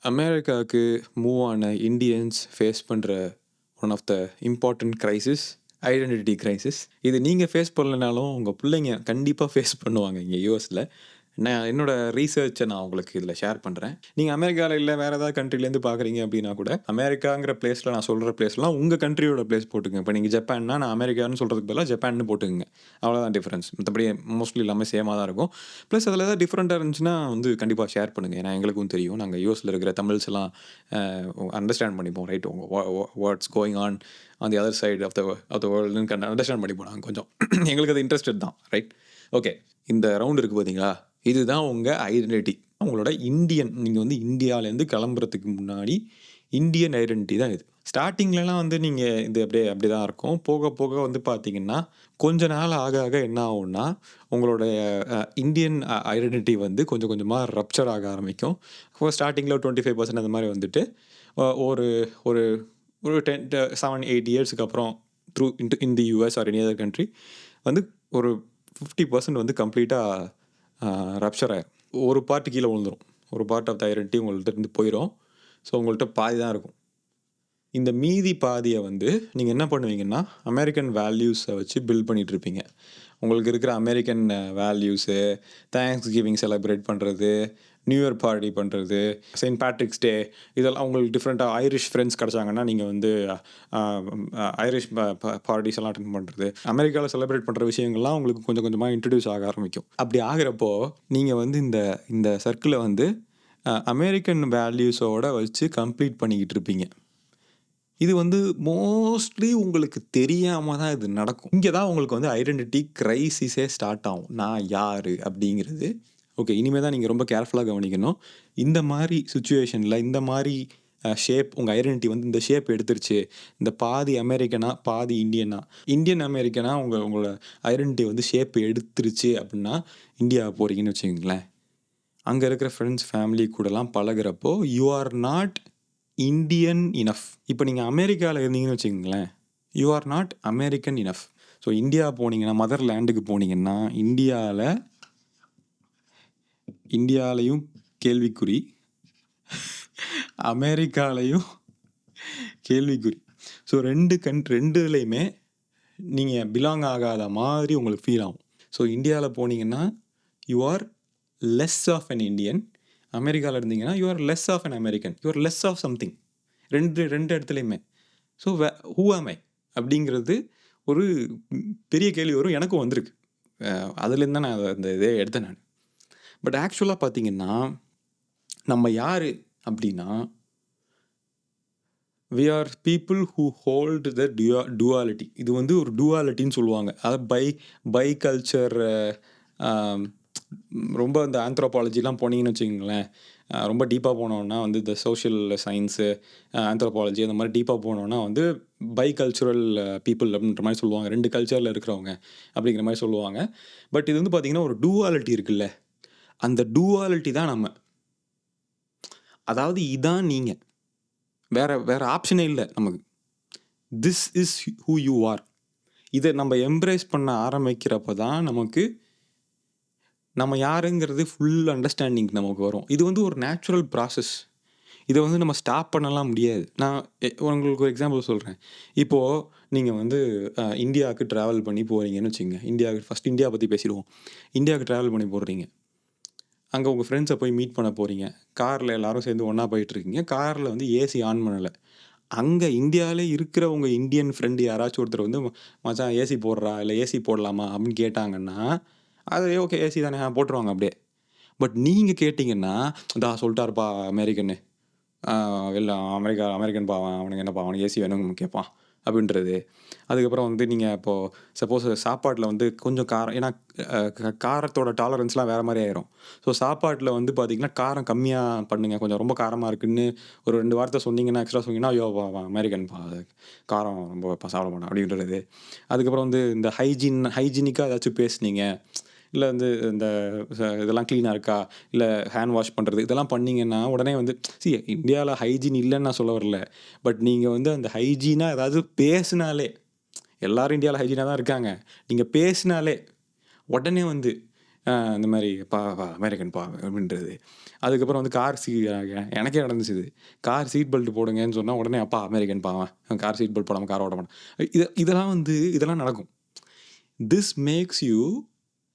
அமெரிக்காவுக்கு மூவ் ஆன Indians face பண்ணுற one of the important crisis identity crisis. இது நீங்கள் ஃபேஸ் பண்ணலனாலும் உங்கள் பிள்ளைங்க கண்டிப்பாக ஃபேஸ் பண்ணுவாங்க இங்கே யூஎஸில். நான் என்னோட ரீசர்ச்சை நான் உங்களுக்கு இதில் ஷேர் பண்ணுறேன். நீங்கள் அமெரிக்காவில் இல்லை வேறு ஏதாவது கண்ட்ரிலேருந்து பார்க்குறீங்க அப்படின்னா கூட அமெரிக்காங்கிற பிளேஸில் நான் சொல்கிற பிளேஸ்லாம் உங்கள் கண்ட்ரியோட பிளேஸ் போட்டுங்க. இப்போ நீங்கள் ஜப்பான்னா நான் அமெரிக்கான்னு சொல்கிறதுக்கு பதிலாக ஜப்பான்னு போட்டுங்க. அவ்வளோதான் டிஃப்ரென்ஸ். மற்றபடி மோஸ்ட்லி எல்லாமே சேமாக தான் இருக்கும். ப்ளஸ் அதில் ஏதாவது டிஃப்ரெண்ட்டாக இருந்துச்சுன்னா வந்து கண்டிப்பாக ஷேர் பண்ணுங்கள். ஏன்னா எங்களுக்கும் தெரியும், நாங்கள் யூஎஸில் இருக்கிற தமிழ்ஸ் எல்லாம் அண்டர்ஸ்டாண்ட் பண்ணிப்போம். Right, what's going on the other side of the வேர்ல்டுன்னு அண்டர்ஸ்டாண்ட் பண்ணிப்போம் நாங்கள் கொஞ்சம். எங்களுக்கு அது இன்ட்ரெஸ்டட் தான். Right, okay. இந்த ரவுண்ட் இருக்குது பார்த்தீங்களா, இதுதான் உங்கள் ஐடென்டிட்டி. உங்களோட இந்தியன், நீங்கள் வந்து இந்தியாவிலேருந்து கிளம்புறதுக்கு முன்னாடி இந்தியன் ஐடென்டிட்டி தான் இது. ஸ்டார்டிங்லலாம் வந்து நீங்கள் இது அப்படி தான் இருக்கும். போக போக வந்து பார்த்தீங்கன்னா கொஞ்ச நாள் ஆக ஆக என்ன ஆகும்னா உங்களோட இந்தியன் ஐடென்டிட்டி வந்து கொஞ்சம் கொஞ்சமாக ரப்சர் ஆக ஆரம்பிக்கும். ஸ்டார்டிங்கில் 25% அந்த மாதிரி வந்துட்டு ஒரு ஒரு ஒரு 7-8 இயர்ஸுக்கு அப்புறம் through in the US or any other country வந்து ஒரு 50% வந்து கம்ப்ளீட்டாக ரப்சர் ஆகிடும். ஒரு பார்ட்டு கீழே விழுந்துடும். ஒரு பார்ட் ஆஃப் த ஐடென்டிட்டி உங்கள்கிட்ட இருந்து போயிடும். ஸோ உங்கள்கிட்ட பாதி தான் இருக்கும். இந்த மீதி பாதியை வந்து நீங்கள் என்ன பண்ணுவீங்கன்னா அமெரிக்கன் வேல்யூஸை வச்சு பில்ட் பண்ணிகிட்டு இருப்பீங்க. உங்களுக்கு இருக்கிற American values, thanks giving celebrate பண்ணுறது, நியூ இயர் பார்ட்டி பண்ணுறது, செயின்ட் பேட்ரிக்ஸ் டே, இதெல்லாம் உங்களுக்கு டிஃப்ரெண்ட்டாக ஐரிஷ் ஃப்ரெண்ட்ஸ் கிடச்சாங்கன்னா நீங்கள் வந்து ஐரிஷ் பார்ட்டிஸ் எல்லாம் அட்டென்ட் பண்ணுறது, அமெரிக்காவில் செலிப்ரேட் பண்ணுற விஷயங்கள்லாம் உங்களுக்கு கொஞ்சம் கொஞ்சமாக இன்ட்ரடியூஸ் ஆக ஆரம்பிக்கும். அப்படி ஆகிறப்போ நீங்கள் வந்து இந்த சர்க்கிளை வந்து அமெரிக்கன் வேல்யூஸோடு வச்சு கம்ப்ளீட் பண்ணிக்கிட்டு இருப்பீங்க. இது வந்து மோஸ்ட்லி உங்களுக்கு தெரியாமல் தான் இது நடக்கும். இங்கே தான் உங்களுக்கு வந்து ஐடென்டிட்டி கிரைசிஸே ஸ்டார்ட் ஆகும். நான் யார் அப்படிங்கிறது. ஓகே, இனிமேல் தான் நீங்கள் ரொம்ப கேர்ஃபுல்லாக கவனிக்கணும். இந்த மாதிரி சுச்சுவேஷனில் இந்த மாதிரி ஷேப், உங்கள் ஐடென்டிட்டி வந்து இந்த ஷேப் எடுத்துருச்சு, இந்த பாதி அமெரிக்கனா பாதி இந்தியன் அமெரிக்கனா உங்களோட ஐடென்டிட்டி வந்து ஷேப் எடுத்துருச்சு அப்படின்னா இந்தியா போகிறீங்கன்னு வச்சுக்கோங்களேன். அங்கே இருக்கிற ஃப்ரெண்ட்ஸ் ஃபேமிலி கூடலாம் பழகிறப்போ you are not Indian enough. இப்போ நீங்கள் அமெரிக்காவில் இருந்தீங்கன்னு வச்சுக்கோங்களேன், you are not American enough. So India போனீங்கன்னா, மதர் லேண்டுக்கு போனீங்கன்னா இந்தியாலையும் கேள்விக்குறி, அமெரிக்காலையும் கேள்விக்குறி. ஸோ ரெண்டுலேயுமே நீங்கள் பிலாங் ஆகாத மாதிரி உங்களுக்கு ஃபீல் ஆகும். ஸோ இந்தியாவில் போனீங்கன்னா you are less of an Indian. அமெரிக்காவில் இருந்தீங்கன்னா you are less of an American. You are less of something. ரெண்டு இடத்துலையுமே. ஸோ ஹூ ஆம் ஐ அப்படிங்கிறது ஒரு பெரிய கேள்வி வரும். எனக்கும் வந்திருக்கு. அதுலேருந்து தான் நான் அந்த இதே எடுத்தேன் நான். பட் ஆக்சுவலாக பார்த்தீங்கன்னா நம்ம யார் அப்படின்னா we are people who hold the duality. இது வந்து ஒரு dualityன்னு சொல்லுவாங்க. அதாவது பை கல்ச்சர். ரொம்ப இந்த ஆந்த்ரோபாலஜிலாம் போனீங்கன்னு வச்சுக்கோங்களேன், ரொம்ப டீப்பாக போனோன்னா வந்து இந்த சோஷியல் சயின்ஸு, ஆந்த்ரோபாலஜி அந்த மாதிரி டீப்பாக போனோன்னா வந்து பை கல்ச்சுரல் பீப்புள் அப்படின்ற மாதிரி சொல்லுவாங்க. 2 கல்ச்சரில் இருக்கிறவங்க அப்படிங்கிற மாதிரி சொல்லுவாங்க. பட் இது வந்து பார்த்திங்கன்னா ஒரு டூவாலிட்டி இருக்குல்ல, அந்த டூவாலிட்டி தான் நம்ம. அதாவது இதான் நீங்கள், வேறு ஆப்ஷனே இல்லை நமக்கு. This is who you are. இதை நம்ம எம்ப்ரேஸ் பண்ண ஆரம்பிக்கிறப்ப தான் நமக்கு நம்ம யாருங்கிறது ஃபுல் அண்டர்ஸ்டாண்டிங் நமக்கு வரும். இது வந்து ஒரு நேச்சுரல் ப்ராசஸ். இதை வந்து நம்ம ஸ்டாப் பண்ணலாம் முடியாது. நான் உங்களுக்கு ஒரு எக்ஸாம்பிள் சொல்கிறேன். இப்போது நீங்கள் வந்து இந்தியாவுக்கு ட்ராவல் பண்ணி போகிறீங்கன்னு வச்சுக்கோங்க. ஃபஸ்ட் இந்தியா பற்றி பேசிடுவோம். இந்தியாவுக்கு ட்ராவல் பண்ணி போடுறீங்க. அங்கே உங்கள் ஃப்ரெண்ட்ஸை போய் மீட் பண்ண போகிறீங்க. காரில் எல்லோரும் சேர்ந்து ஒன்றா போயிட்டுருக்கீங்க. காரில் வந்து ஏசி ஆன் பண்ணலை. அங்கே இந்தியாவிலே இருக்கிற உங்கள் இந்தியன் ஃப்ரெண்டு யாராச்சும் ஒருத்தர் வந்து மச்சான் ஏசி போடுறா, இல்லை ஏசி போடலாமா அப்படின்னு கேட்டாங்கன்னா அது ஓகே, ஏசி தானே போட்டுருவாங்க அப்படியே. பட் நீங்கள் கேட்டிங்கன்னா சொல்லிட்டாருப்பா அமெரிக்கன்னு, இல்லை அமெரிக்கன் பாவன், அவனுக்கு என்னப்பா அவனுக்கு ஏசி வேணும்னு கேட்பான் அப்படின்றது. அதுக்கப்புறம் வந்து நீங்கள் இப்போது சப்போஸ் சாப்பாட்டில் வந்து கொஞ்சம் காரம், ஏன்னா காரத்தோட டாலரன்ஸ்லாம் வேறு மாதிரி ஆயிரும். ஸோ சாப்பாட்டில் வந்து பார்த்திங்கன்னா காரம் கம்மியாக பண்ணுங்கள், கொஞ்சம் ரொம்ப காரமாக இருக்குதுன்னு ஒரு 2 வார்த்தை சொன்னீங்கன்னா, எக்ஸ்ட்ரா சொன்னீங்கன்னா ஐயோ அமெரிக்கன் காரம் ரொம்ப சாப்பிட மாட்டான் அப்படின்றது. அதுக்கப்புறம் வந்து இந்த ஹைஜீனிக்காக ஏதாச்சும் பேசுனீங்க, இல்லை வந்து இந்த இதெல்லாம் க்ளீனாக இருக்கா, இல்லை ஹேண்ட் வாஷ் பண்ணுறது, இதெல்லாம் பண்ணிங்கன்னா உடனே வந்து இந்தியாவில் ஹைஜீன் இல்லைன்னு நான் சொல்ல வரல. பட் நீங்கள் வந்து அந்த ஹைஜீனாக ஏதாவது பேசினாலே, எல்லோரும் இந்தியாவில் ஹைஜீனாக தான் இருக்காங்க, நீங்கள் பேசினாலே உடனே வந்து இந்த மாதிரி அமெரிக்கன் பா அப்படின்றது. அதுக்கப்புறம் வந்து எனக்கே நடந்துச்சு இது. கார் சீட் பெல்ட் போடுங்கன்னு சொன்னால் உடனே அமெரிக்கன் பாவன் கார் சீட் பெல்ட் போடாமல் கார் ஓட்ட மாட்டான். இதெல்லாம் நடக்கும். This makes you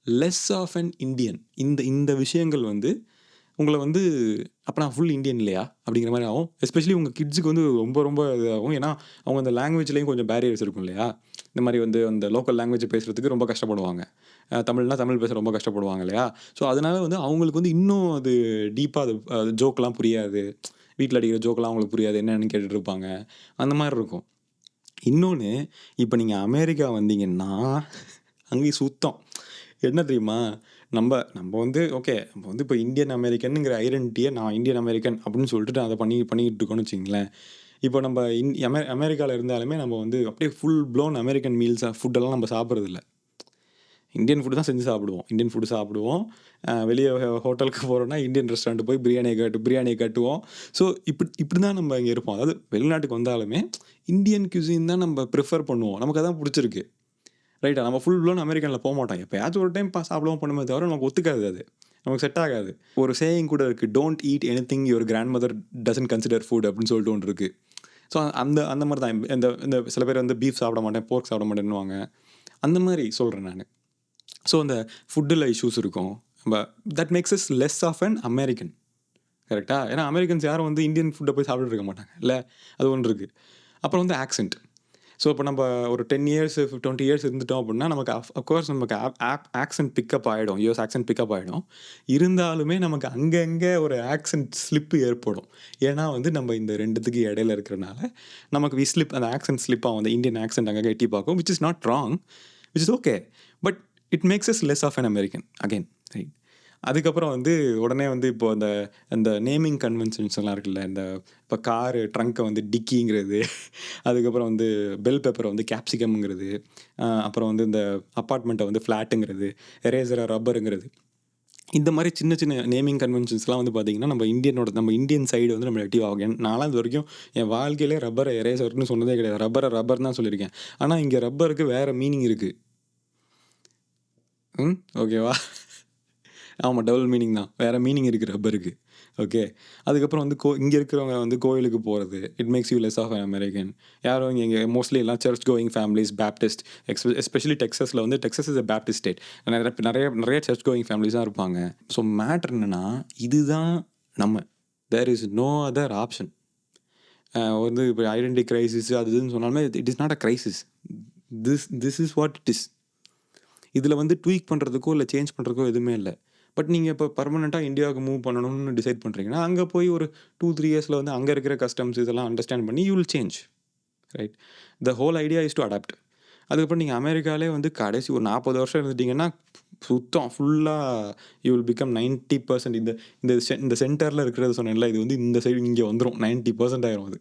less of an Indian. இந்த விஷயங்கள் வந்து உங்களை வந்து அப்போ நான் ஃபுல் இண்டியன் இல்லையா அப்படிங்கிற மாதிரி ஆகும். எஸ்பெஷலி உங்கள் கிட்ஸுக்கு வந்து ரொம்ப ரொம்ப இதாகும். ஏன்னா அவங்க அந்த லாங்குவேஜ்லேயும் கொஞ்சம் பேரியர்ஸ் இருக்கும் இல்லையா. இந்த மாதிரி வந்து அந்த லோக்கல் லாங்குவேஜ் பேசுகிறதுக்கு ரொம்ப கஷ்டப்படுவாங்க. தமிழ் பேச ரொம்ப கஷ்டப்படுவாங்க இல்லையா. ஸோ அதனால வந்து அவங்களுக்கு வந்து இன்னும் அது டீப்பாக அது ஜோக்கெலாம் புரியாது. வீட்டில் அடிக்கிற ஜோக்கெலாம் அவங்களுக்கு புரியாது, என்னென்னு கேட்டுட்டு இருப்பாங்க. அந்த மாதிரி இருக்கும். இன்னொன்று, இப்போ நீங்கள் அமெரிக்கா வந்தீங்கன்னா அங்கேயும் சுத்தம் என்ன தெரியுமா, நம்ம வந்து ஓகே, நம்ம வந்து இப்போ இந்தியன் அமெரிக்கனுங்கிற ஐடென்டிட்டியை நான் இந்தியன் அமெரிக்கன் அப்படின்னு சொல்லிட்டு அதை பண்ணிக்கிட்டு இருக்கோன்னு வச்சிங்களேன். இப்போ நம்ம அமெரிக்காவில் இருந்தாலுமே நம்ம வந்து அப்படியே ஃபுல் ப்ளோன் அமெரிக்கன் ஃபுட்டெல்லாம் நம்ம சாப்பிட்றதில்ல. இந்தியன் ஃபுட்டு தான் செஞ்சு சாப்பிடுவோம். இந்தியன் ஃபுட்டு சாப்பிடுவோம். வெளியே ஹோட்டலுக்கு போகிறோன்னா இந்தியன் ரெஸ்டாரண்ட் போய் பிரியாணியை கட்டுவோம். ஸோ இப்படி தான் நம்ம இங்கே இருப்போம். அதாவது வெளிநாட்டுக்கு வந்தாலுமே இந்தியன் cuisine தான் நம்ம ப்ரிஃபர் பண்ணுவோம். நமக்கு அதான் பிடிச்சிருக்கு. ரைட்டா? நம்ம ஃபுல் ப்ளோன் அமெரிக்கனில் போகமாட்டோம். எப்போயாச்சும் ஒரு டைம் சாப்பிடுவோம் பண்ணுமே தவிர நமக்கு ஒத்துக்காது அது. நமக்கு செட் ஆகாது. ஒரு சேயிங் கூட இருக்குது, don't eat anything your grandmother doesn't consider food அப்படின்னு சொல்லிட்டு ஒன்று இருக்குது. ஸோ அந்த மாதிரி தான் இந்த சில பேர் வந்து பீஃப் சாப்பிட மாட்டேன், போர்க் சாப்பிட மாட்டேன்னுவாங்க. அந்த மாதிரி சொல்கிறேன் நான். ஸோ அந்த ஃபுட்டில் இஷ்யூஸ் இருக்கும். That makes us less of an American. கரெக்டாக? ஏன்னா அமெரிக்கன்ஸ் யாரும் வந்து இந்தியன் ஃபுட்டை போய் சாப்பிட்டு இருக்க மாட்டாங்க இல்லை. அது ஒன்று இருக்குது. அப்புறம் வந்து ஆக்சென்ட். ஸோ இப்போ நம்ம ஒரு 10 இயர்ஸ் 20 இயர்ஸ் இருந்துட்டோம் அப்படின்னா நமக்கு அஃப்கோர்ஸ் நமக்கு ஆக்சென்ட் பிக்கப் ஆகிடும். யூஎஸ் ஆக்சென்ட் பிக்கப் ஆகிடும். இருந்தாலுமே நமக்கு அங்கங்கே ஒரு ஆக்சென்ட் ஸ்லிப்பு ஏற்படும். ஏன்னா வந்து நம்ம இந்த ரெண்டுத்துக்கு இடையில இருக்கிறனால நமக்கு அந்த ஆக்சென்ட் ஸ்லிப் ஆகும். அந்த இந்தியன் ஆக்சென்ட் அங்கே எட்டி பார்க்கும், which is not wrong, which is okay. But it makes us less of an American again. Right. அதுக்கப்புறம் வந்து உடனே வந்து இப்போ அந்த நேமிங் கன்வென்ஷன்ஸ்லாம் இருக்குல்ல. இப்போ காரு ட்ரங்க்கை வந்து டிக்கிங்கிறது, அதுக்கப்புறம் வந்து பெல் பேப்பரை வந்து கேப்சிகம்ங்கிறது, அப்புறம் வந்து இந்த அப்பார்ட்மெண்ட்டை வந்து ஃப்ளாட்டுங்கிறது, எரேசரை ரப்பருங்கிறது. இந்த மாதிரி சின்ன சின்ன நேமிங் கன்வென்ஷன்ஸ்லாம் வந்து பார்த்திங்கன்னா நம்ம இந்தியன் சைடு வந்து நம்ம ஆக்டிவ் ஆகும். நான்லாம் இது வரைக்கும் என் வாழ்க்கையிலே ரப்பரை எரேசர்னு சொன்னதே கிடையாது. ரப்பர் தான் சொல்லியிருக்கேன். ஆனால் இங்கே ரப்பருக்கு வேறு மீனிங் இருக்குது. ஓகேவா? ஆமாம், டபுள் மீனிங் தான். வேறு மீனிங் இருக்குது ரப்பருக்கு. ஓகே. அதுக்கப்புறம் வந்து இங்கே இருக்கிறவங்க வந்து கோயிலுக்கு போகிறது, it makes you less of an American. யாரும் இங்கே மோஸ்ட்லி எல்லாம் church going families, Baptist, especially டெக்ஸஸில் வந்து Texas is a Baptist state. நிறைய சர்ச் கோயிங் ஃபேமிலிஸ் தான் இருப்பாங்க. ஸோ மேட்ரு என்னென்னா இதுதான் நம்ம. There is no other option. வந்து இப்போ ஐடென்டிட்டி கிரைசிஸ் அது இதுன்னு சொன்னாலுமே it is not a crisis. This is what it is. இதில் வந்து ட்வீக் பண்ணுறதுக்கோ இல்லை சேஞ்ச் பண்ணுறதுக்கோ எதுவுமே இல்லை. பட் நீங்கள் இப்போ பர்மனெண்ட்டாக இந்தியாவுக்கு மூவ் பண்ணணும்னு டிசைட் பண்ணுறீங்கன்னா அங்கே போய் ஒரு 2-3 இயர்ஸில் வந்து அங்கே இருக்கிற கஸ்டம்ஸ் இதெல்லாம் அண்டர்ஸ்டாண்ட் பண்ணி you will change. Right. The whole idea is to adapt. அதுக்கப்புறம் நீங்கள் அமெரிக்காலே வந்து கடைசி ஒரு 40 வருஷம் இருந்துட்டிங்கன்னா சுத்தம் ஃபுல்லாக யூ வில் பிகம் 90%. இந்த சென்டரில் இருக்கிறது சொன்னேன்ல, இது வந்து இந்த சைடு இங்கே வந்துடும். 90% ஆயிரும். அது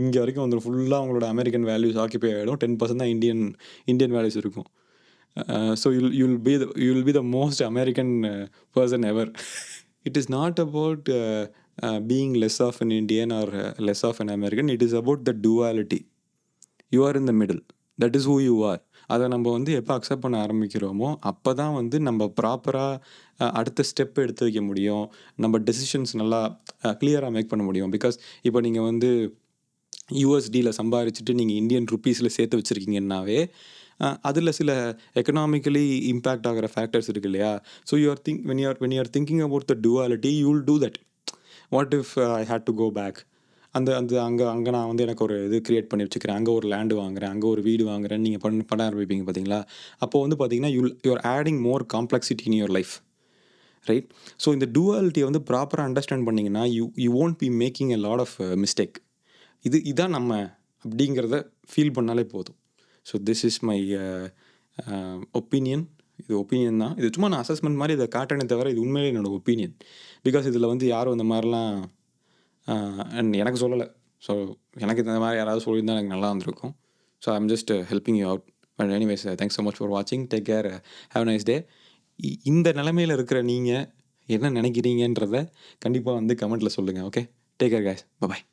இங்கே வரைக்கும் வந்துடும். ஃபுல்லாக அவங்களோட அமெரிக்கன் வேல்யூஸ் ஆக்கிபை ஆகிடும். 10% தான் இந்தியன் வேல்யூஸ் இருக்கும். So you'll be the most American person ever. It is not about being less of an Indian or less of an American. It is about the duality. You are in the middle. That is who you are. அதை நம்ம வந்து எப்போ accept பண்ண ஆரம்பிக்கிறோமோ அப்போ தான் வந்து நம்ம ப்ராப்பராக அடுத்த ஸ்டெப் எடுத்து வைக்க முடியும். நம்ம டெசிஷன்ஸ் நல்லா கிளியராக மேக் பண்ண முடியும். பிகாஸ் இப்போ நீங்கள் வந்து யூஎஸ்டியில் சம்பாரிச்சுட்டு நீங்கள் இந்தியன் ருப்பீஸில் சேர்த்து வச்சுருக்கீங்கன்னாவே அதில் சில எக்கனாமிக்கலி இம்பேக்ட் ஆகிற ஃபேக்டர்ஸ் இருக்குது இல்லையா. So when you are thinking about the duality, you will do that. What if I had to go back? அங்கே நான் வந்து எனக்கு ஒரு இது க்ரியேட் பண்ணி வச்சுக்கிறேன், அங்கே ஒரு லேண்டு வாங்குறேன், அங்கே ஒரு வீடு வாங்குறேன்னு நீங்கள் பண்ண ஆரம்பிப்பீங்க பார்த்தீங்களா. அப்போது வந்து பார்த்தீங்கன்னா you are adding more complexity in your life. Right. So இந்த duality வந்து ப்ராப்பராக அண்டர்ஸ்டாண்ட் பண்ணிங்கன்னா you won't be making a lot of mistake. இதான் நம்ம அப்படிங்கிறத ஃபீல் பண்ணாலே போதும். So this is my opinion. இது ஒப்பீனியன் தான். இது சும்மா நான் அசஸ்மெண்ட் மாதிரி இதை காட்டினே தவிர இது உண்மையிலே என்னோடய ஒப்பீனியன். பிகாஸ் இதில் வந்து யாரும் இந்த மாதிரிலாம் எனக்கு சொல்லலை. ஸோ எனக்கு இந்த மாதிரி யாராவது சொல்லியிருந்தால் எனக்கு நல்லா இருந்திருக்கும். So I am just helping you out. But anyways, thanks so much for வாட்சிங். Take care. Have nice day. இந்த நிலைமையில் இருக்கிற நீங்கள் என்ன நினைக்கிறீங்கன்றத கண்டிப்பாக வந்து கமெண்ட்டில் சொல்லுங்கள். Okay, take care guys. பாய்.